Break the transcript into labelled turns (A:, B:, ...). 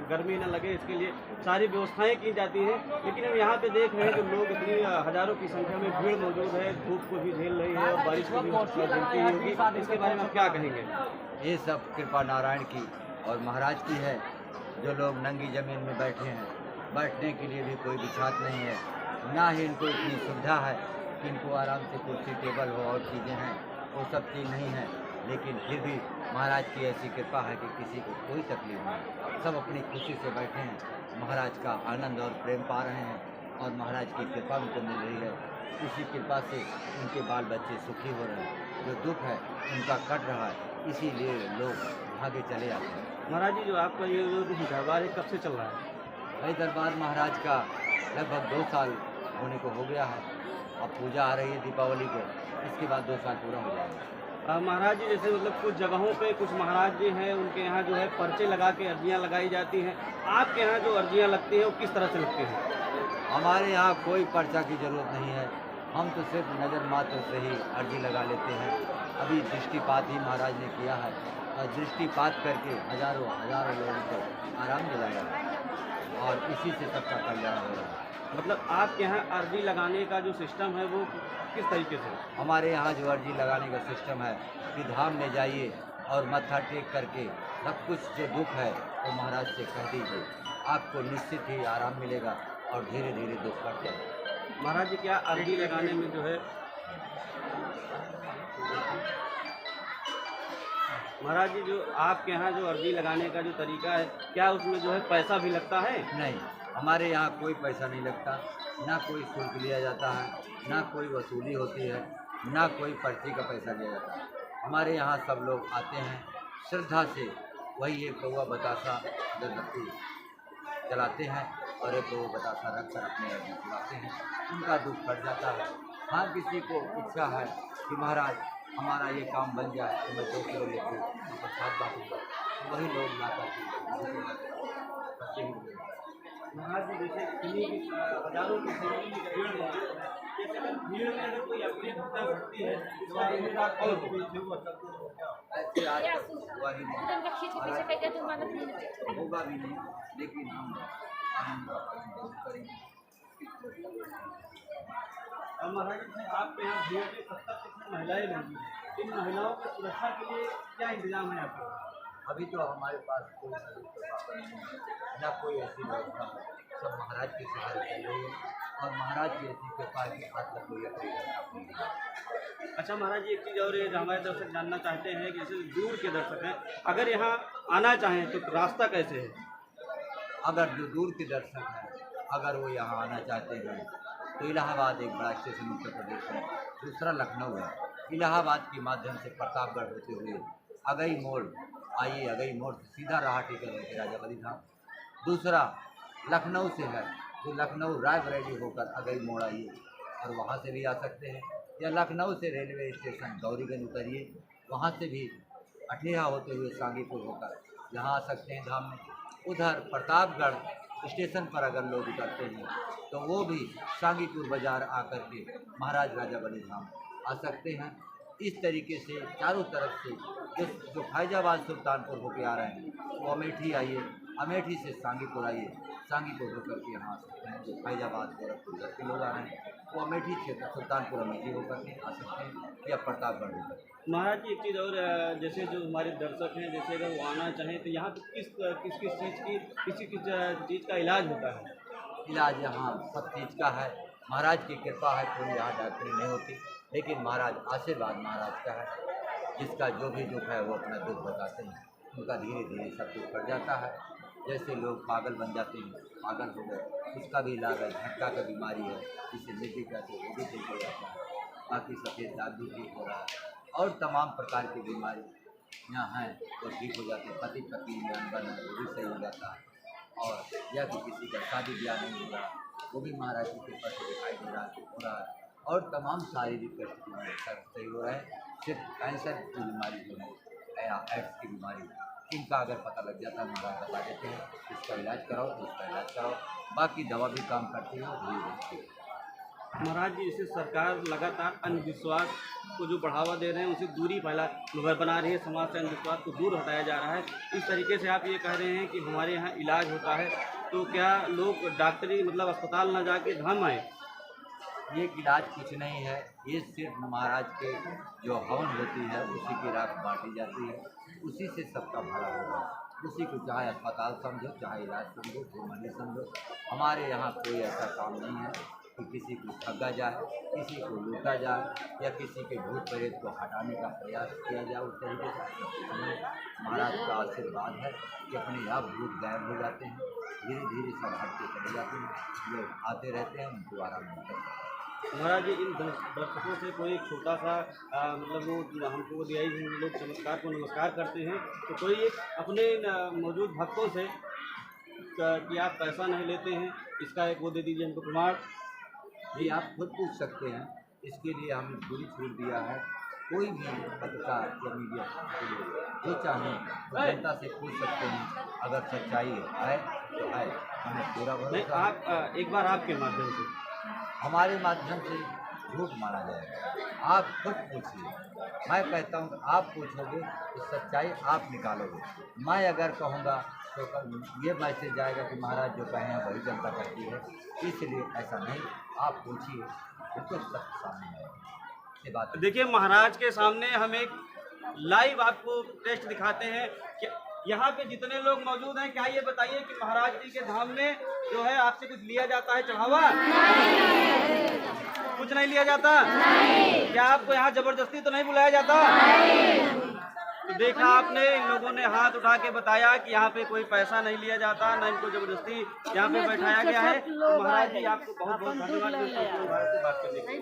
A: गर्मी न लगे इसके लिए सारी व्यवस्थाएं की जाती हैं। लेकिन हम यहाँ पे देख रहे हैं कि लोग इतनी हज़ारों की संख्या में भीड़ मौजूद है, धूप को भी झेल रही है और बारिश को भी झेलती ही होगी। इसके बारे में आप क्या कहेंगे?
B: ये सब कृपा नारायण की और महाराज की है। जो लोग नंगी ज़मीन में बैठे हैं, बैठने के लिए भी कोई बिछात नहीं है, ना ही इनको इतनी सुविधा है कि इनको आराम से कुर्सी टेबल हो और चीज़ें हैं, वो सब चीज़ नहीं है। लेकिन फिर भी महाराज की ऐसी कृपा है कि किसी को कोई तकलीफ नहीं, सब अपनी खुशी से बैठे हैं, महाराज का आनंद और प्रेम पा रहे हैं और महाराज की कृपा उनको मिल रही है। इसी कृपा से उनके बाल बच्चे सुखी हो रहे हैं, जो दुख है उनका कट रहा है, इसीलिए लोग भागे चले आते हैं।
A: महाराज जी, जो आपका ये जो दरबार है कब से चल रहा है?
B: भाई दरबार महाराज का लगभग 2 साल होने को हो गया है। अब पूजा आ रही है दीपावली को, इसके बाद 2 साल पूरा हो जाएगा।
A: महाराज जी, जैसे मतलब कुछ जगहों पे कुछ महाराज जी हैं, उनके यहाँ जो है पर्चे लगा के अर्जियाँ लगाई जाती हैं। आपके यहाँ जो अर्जियाँ लगती हैं वो किस तरह से लगती हैं?
B: हमारे यहाँ कोई पर्चा की ज़रूरत नहीं है, हम तो सिर्फ नज़र मात्र से ही अर्जी लगा लेते हैं। अभी दृष्टिपात ही महाराज ने किया है और दृष्टिपात करके हज़ारों लोगों को आराम दिलाया है और इसी से सबका कल्याण हो रहा है।
A: मतलब आपके यहाँ अर्जी लगाने का जो सिस्टम है वो किस तरीके से?
B: हमारे यहाँ जो अर्जी लगाने का सिस्टम है कि धाम में जाइए और मत्था टेक करके सब कुछ जो दुख है वो महाराज से कह दीजिए, आपको निश्चित ही आराम मिलेगा और धीरे धीरे दुख कट जाएगा।
A: महाराज जी, क्या अर्जी लगाने में जो है महाराज जी, जो आपके यहाँ जो अर्जी लगाने का जो तरीका है, क्या उसमें जो है पैसा भी लगता है?
B: नहीं, हमारे यहाँ कोई पैसा नहीं लगता, ना कोई शुल्क लिया जाता है, ना कोई वसूली होती है, ना कोई पर्ची का पैसा लिया जाता है। हमारे यहाँ सब लोग आते हैं श्रद्धा से, वही एक कौवा बतासा अगरबत्ती जलाते हैं और एक कौवा बतासा रख कर अपने अर्जी चलाते हैं, उनका दुख कट जाता है। हाँ, किसी को इच्छा है कि महाराज हमारा ये काम बन जाए तो मैं 2 किलो लेके प्रसाद बांटूँगा, वही लोग ला करके
A: महाराज जी, जैसे इतनी हज़ारों की संख्या में भीड़ मौजूद है, जैसे अगर भीड़ में अगर कोई अपनी भक्ता भक्ति है तो जिम्मेदार कौन होगा?
B: ऐसे आज तक हुआ ही नहीं, होगा भी नहीं, लेकिन हम करेंगे।
A: महाराज जी, आपके यहाँ भीड़ में 70% महिलाएं मौजूद हैं। इन महिलाओं की सुरक्षा के लिए क्या इंतजाम है आपके?
B: अभी तो हमारे पास कोई सभी प्रशासन नहीं है, ना कोई ऐसी व्यवस्था है, सब महाराज के सहारे चल रही है और महाराज की ऐसी कृपा की आज तक कोई अपनी नहीं।
A: अच्छा महाराज जी, एक चीज़ और है जो हमारे दर्शक जानना चाहते हैं कि जैसे दूर के दर्शक हैं, अगर यहाँ आना चाहें तो रास्ता कैसे है?
B: अगर जो दूर के दर्शक हैं, अगर वो यहाँ आना चाहते हैं तो इलाहाबाद एक बड़ा स्टेशन उत्तर प्रदेश में, दूसरा लखनऊ है। इलाहाबाद के माध्यम से प्रतापगढ़ होते हुए अगई मोड़ आइए, अगई मोड़ से सीधा राह टिकट है राजा बली धाम। दूसरा लखनऊ से है, तो लखनऊ रायबरेली होकर अगई मोड़ आइए और वहाँ से भी आ सकते हैं, या लखनऊ से रेलवे स्टेशन गौरीगंज उतरिए, वहाँ से भी अठेहा होते हुए सांगीपुर होकर यहाँ आ सकते हैं धाम में। उधर प्रतापगढ़ स्टेशन पर अगर लोग उतरते हैं तो वो भी सांगीपुर बाज़ार आकर के महाराज राजा बली धाम आ सकते हैं। इस तरीके से चारों तरफ से जो फैजाबाद सुल्तानपुर होकर आ रहे हैं वो अमेठी आइए, अमेठी से सांगीपुर आइए, सांगीपुर होकर के यहाँ आ सकते हैं। जो फैजाबाद गोरखपुर उधर के लोग आ रहे हैं वो अमेठी क्षेत्र सुल्तानपुर अमेठी होकर के आ सकते हैं या प्रतापगढ़ होकर।
A: महाराज जी, एक चीज़ और जैसे जो हमारे दर्शक हैं, जैसे अगर वो आना चाहें तो यहाँ पे किस चीज़ का इलाज होता है?
B: इलाज यहाँ सब चीज़ का है, महाराज की कृपा है, कोई यहाँ डॉक्टरी नहीं होती, लेकिन महाराज आशीर्वाद महाराज का है। जिसका जो भी दुख है वो अपना दुख बताते हैं, उनका धीरे धीरे सब कुछ कट जाता है। जैसे लोग पागल बन जाते हैं, पागल हो गए, उसका भी इलाज है। झटका का बीमारी है जिसे मिट्टी कहते हैं, वो भी ठीक हो जाता है। बाकी सफ़ेद दाग भी ठीक हो रहा है और तमाम प्रकार की बीमारी यहाँ हैं वो ठीक हो जाती है। पति पत्नी में अनबन है वो भी सही हो जाता है, और या कि किसी का शादी ब्याह नहीं हो रहा वो भी महाराज की कृपा से दिखाई दे रहा है, हो रहा है। और तमाम शारीरिक परिस्थितियाँ सब सही हो रहा है। सिर्फ कैंसर की बीमारी जो है या एड्स की बीमारी, इनका अगर पता लग जाता है महाराज बता देते हैं इसका इलाज कराओ तो इसका इलाज कराओ, बाकी दवा भी काम करती है और भी रहती है।
A: महाराज जी, इसे सरकार लगातार अंधविश्वास को जो बढ़ावा दे रहे हैं, उसे दूरी बना रही है, समाज से अंधविश्वास को दूर हटाया जा रहा है। इस तरीके से आप ये कह रहे हैं कि हमारे यहाँ इलाज होता है, तो क्या लोग डॉक्टरी मतलब अस्पताल ना जाके धाम आए?
B: ये इलाज कुछ नहीं है, ये सिर्फ महाराज के जो हवन होती है उसी की राख बांटी जाती है, उसी से सबका भला होगा। उसी को चाहे अस्पताल समझो, चाहे इलाज समझो, घुमाने समझो। हमारे यहाँ कोई ऐसा काम नहीं है कि किसी को ठगा जाए, किसी को लूटा जाए या किसी के भूत प्रेत को हटाने का प्रयास किया जाए। उस तरीके से हमें महाराज का आशीर्वाद है कि अपने आप भूत गायब हो जाते हैं, धीरे धीरे सब हटते चले जाते हैं, लोग आते रहते हैं, उनको आराम मिलता है।
A: महाराज जी, इन दर्शकों से कोई एक छोटा सा मतलब वो हमको दिया ही लोग चमत्कार को नमस्कार करते हैं, तो कोई एक अपने मौजूद भक्तों से कि आप पैसा नहीं लेते हैं, इसका एक वो दे दीजिए हमको प्रमाण।
B: जी, आप खुद पूछ सकते हैं, इसके लिए हमने पूरी छूट दिया है। कोई भी पत्रकार या मीडिया जो चाहें तो जनता से पूछ सकते हैं, अगर सच्चाई है तो है, हमें पूरा
A: नहीं,
B: भरोसा है।
A: आप एक बार आपके माध्यम से
B: हमारे माध्यम से झूठ माना जाएगा। आप खुद पूछिए, मैं कहता हूँ कि आप पूछोगे तो सच्चाई आप निकालोगे। मैं अगर कहूँगा तो ये मैसेज जाएगा कि महाराज जो कहे हैं वही जनता करती है, इसलिए ऐसा नहीं। आप पूछिए, बिल्कुल सत्य सामने आएगा। ये बात
A: देखिए, महाराज के सामने हम एक लाइव आपको टेस्ट दिखाते हैं कि यहाँ पे जितने लोग मौजूद हैं, क्या ये बताइए कि महाराज जी के धाम में जो है आपसे कुछ लिया जाता है चढ़ावा? कुछ नहीं लिया जाता? क्या आपको यहाँ जबरदस्ती तो नहीं बुलाया जाता? तो देखा आपने, इन लोगों ने हाथ उठा के बताया कि यहाँ पे कोई पैसा नहीं लिया जाता, न इनको जबरदस्ती यहाँ पे बैठाया गया है। तो महाराज जी, आपको बहुत बहुत धन्यवाद बात करने के लिए।